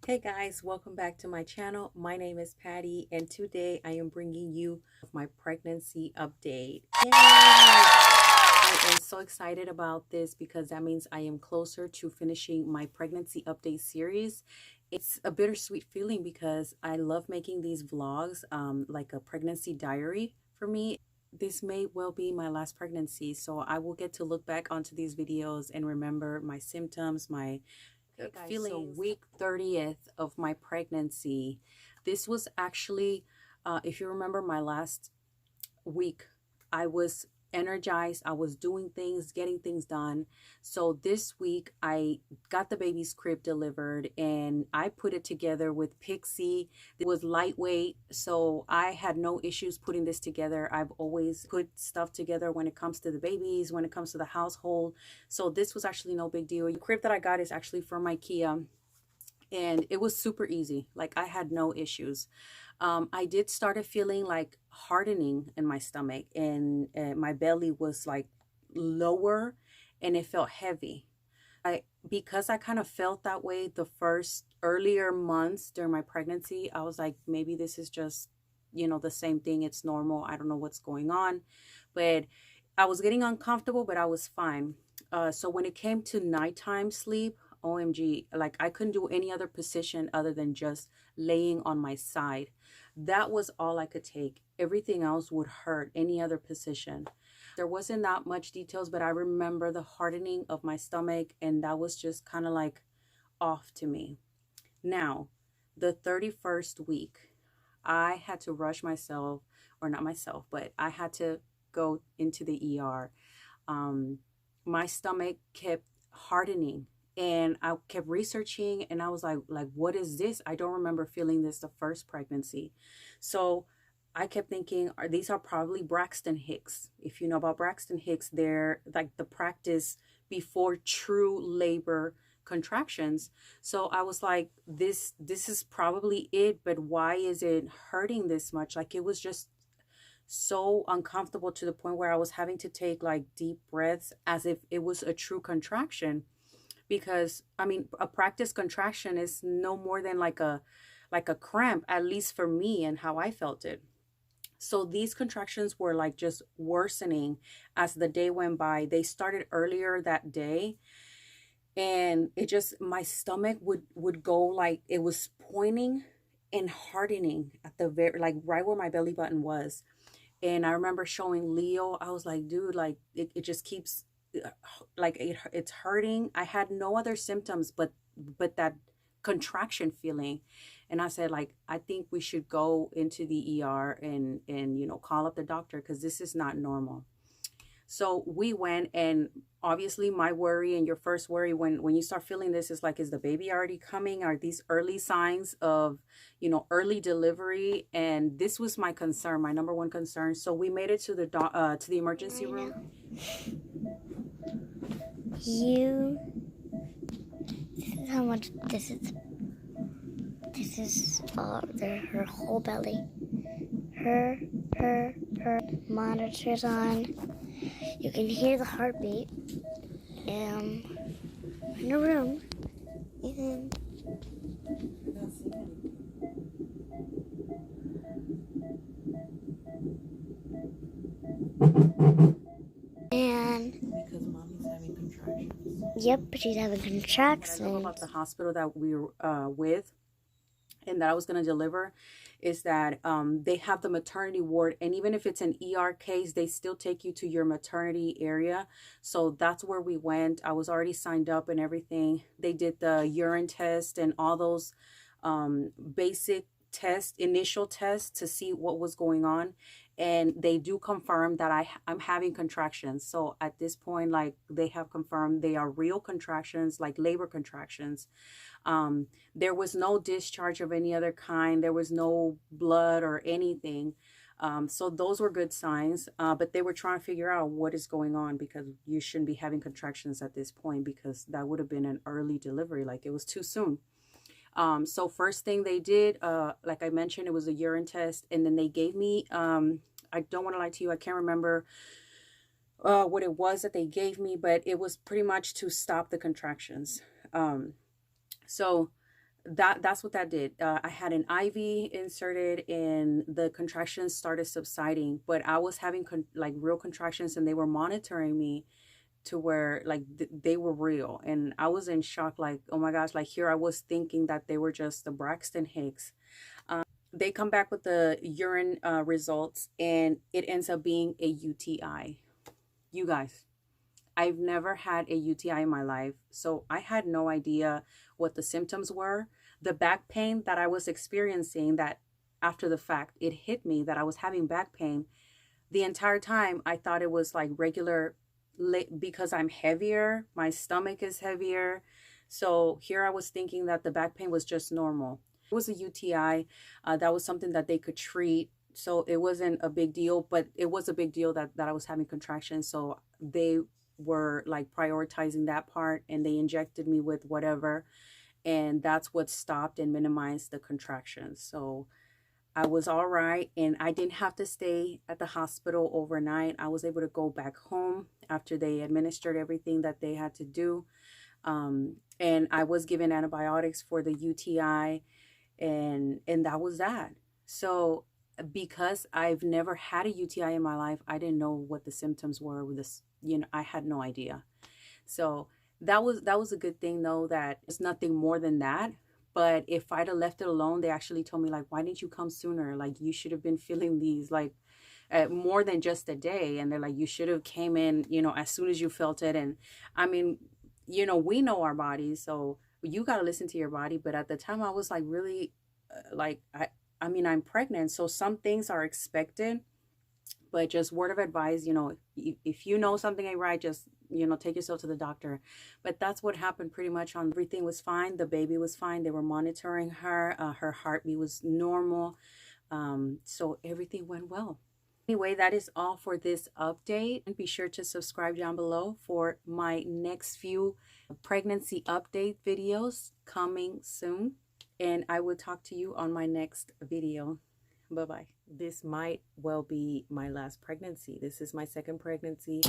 Hey guys, welcome back to my channel. My name is Patty and today I am bringing you my pregnancy update. Yay! I am so excited about this because that means I am closer to finishing my pregnancy update series. It's a bittersweet feeling because I love making these vlogs, like a pregnancy diary for me. This may well be my last pregnancy, so I will get to look back onto these videos and remember my symptoms, my feeling. Week 30th of my pregnancy. This was actually, if you remember my last week, I was energized. I was doing things, getting things done. So this week I got the baby's crib delivered and I put it together with Pixie. It was lightweight, so I had no issues putting this together. I've always put stuff together when it comes to the babies, when it comes to the household. So this was actually no big deal. The crib that I got is actually from IKEA. And it was super easy. Like I had no issues. I did started feeling like hardening in my stomach, and my belly was like lower and it felt heavy. Because I kind of felt that way the first earlier months during my pregnancy, I was like, maybe this is just, the same thing. It's normal. I don't know what's going on. But I was getting uncomfortable, but I was fine. So when it came to nighttime sleep, OMG, like I couldn't do any other position other than just laying on my side. That was all I could take. Everything else would hurt, any other position. There wasn't that much details, but I remember the hardening of my stomach, and that was just kind of like off to me. Now, the 31st week, I had to rush myself, or not myself, but I had to go into the ER. My stomach kept hardening. And I kept researching and I was like, what is this? I don't remember feeling this the first pregnancy. So I kept thinking, these are probably Braxton Hicks. If you know about Braxton Hicks, they're like the practice before true labor contractions. So I was like, this is probably it, but why is it hurting this much? Like it was just so uncomfortable to the point where I was having to take like deep breaths as if it was a true contraction. Because I mean, a practice contraction is no more than like a cramp, at least for me and how I felt it. So these contractions were like just worsening as the day went by. They started earlier that day, and it just, my stomach would go like it was pointing and hardening at the very, like right where my belly button was. And I remember showing Leo, I was like, dude, like it just keeps, like it's hurting. I had no other symptoms but that contraction feeling. And I said, like, I think we should go into the ER and call up the doctor, because this is not normal. So we went, and obviously my worry and your first worry when you start feeling this is like, is the baby already coming? Are these early signs of, early delivery? And this was my concern, my number one concern. So we made it to the emergency room. This is how much this is. This is her whole belly. Her monitors on. You can hear the heartbeat. In the room. And because mommy's having contractions. Yep, she's having contractions. What I know about the hospital that we were with and that I was going to deliver is that they have the maternity ward, and even if it's an ER case, they still take you to your maternity area. So that's where we went. I was already signed up and everything. They did the urine test and all those basic tests, initial tests to see what was going on. And they do confirm that I'm having contractions. So at this point, like, they have confirmed they are real contractions, like labor contractions. There was no discharge of any other kind. There was no blood or anything. So those were good signs. But they were trying to figure out what is going on, because you shouldn't be having contractions at this point, because that would have been an early delivery. Like, it was too soon. So first thing they did, like I mentioned, it was a urine test, and then they gave me, I don't want to lie to you, I can't remember what it was that they gave me, but it was pretty much to stop the contractions. So that's what that did. I had an IV inserted and the contractions started subsiding, but I was having like real contractions, and they were monitoring me to where like they were real, and I was in shock, like, oh my gosh, like here I was thinking that they were just the Braxton Hicks. They come back with the urine results, and it ends up being a UTI. You guys, I've never had a UTI in my life, so I had no idea what the symptoms were. The back pain that I was experiencing, that after the fact, it hit me that I was having back pain. The entire time, I thought it was like regular, because I'm heavier, my stomach is heavier. So here I was thinking that the back pain was just normal. It was a UTI. That was something that they could treat. So it wasn't a big deal, but it was a big deal that I was having contractions. So they were like prioritizing that part, and they injected me with whatever. And that's what stopped and minimized the contractions. So I was all right, and I didn't have to stay at the hospital overnight. I was able to go back home after they administered everything that they had to do. And I was given antibiotics for the UTI, and that was that. So because I've never had a UTI in my life, I didn't know what the symptoms were with this. I had no idea. So that was a good thing, though, that it's nothing more than that. But if I'd have left it alone, they actually told me, like, why didn't you come sooner? Like, you should have been feeling these, like, more than just a day. And they're like, you should have came in, as soon as you felt it. And I mean, we know our bodies, so you got to listen to your body. But at the time, I was like, really, like, I mean, I'm pregnant, so some things are expected. But just word of advice, if you know something ain't right, just, take yourself to the doctor. But that's what happened pretty much. On everything was fine. The baby was fine. They were monitoring her. Her heartbeat was normal. So everything went well. Anyway, that is all for this update. And be sure to subscribe down below for my next few pregnancy update videos coming soon. And I will talk to you on my next video. Bye-bye. This might well be my last pregnancy. This is my second pregnancy.